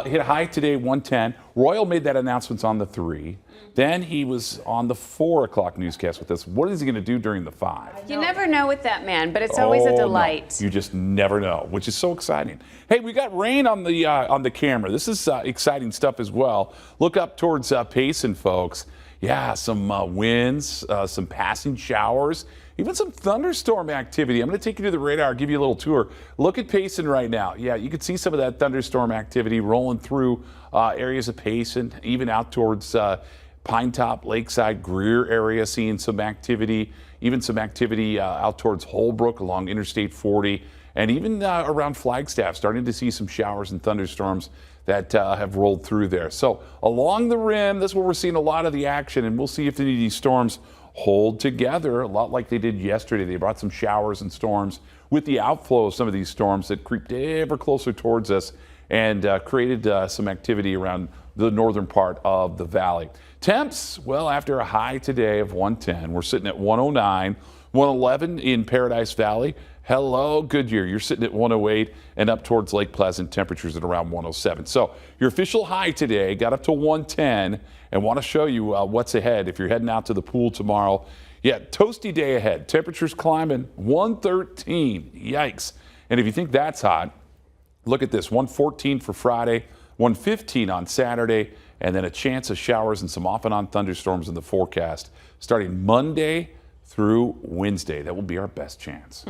hit a high today, 110. Royal made that announcement on the 3. Then he was on the 4 o'clock newscast with us. What is he going to do during the 5? You never know with that man, but it's always a delight. No, you just never know, which is so exciting. Hey, we got rain on the camera. This is exciting stuff as well. Look up towards Payson, folks. Yeah, some winds, some passing showers, even some thunderstorm activity. I'm going to take you to the radar, give you a little tour. Look at Payson right now. Yeah, you can see some of that thunderstorm activity rolling through areas of Payson, even out towards Pine Top, Lakeside, Greer area, seeing some activity, even some activity out towards Holbrook along Interstate 40, and even around Flagstaff, starting to see some showers and thunderstorms that have rolled through there. So along the rim, that's where we're seeing a lot of the action, and we'll see if any of these storms hold together, a lot like they did yesterday. They brought some showers and storms with the outflow of some of these storms that creeped ever closer towards us and created some activity around the northern part of the valley. Temps, well, after a high today of 110, we're sitting at 109, 111 in Paradise Valley. Hello, Goodyear, you're sitting at 108, and up towards Lake Pleasant, temperatures at around 107. So your official high today got up to 110, and want to show you what's ahead if you're heading out to the pool tomorrow. Yeah, toasty day ahead. Temperatures climbing 113. Yikes. And if you think that's hot, look at this, 114 for Friday, 115 on Saturday, and then a chance of showers and some off and on thunderstorms in the forecast starting Monday through Wednesday. That will be our best chance.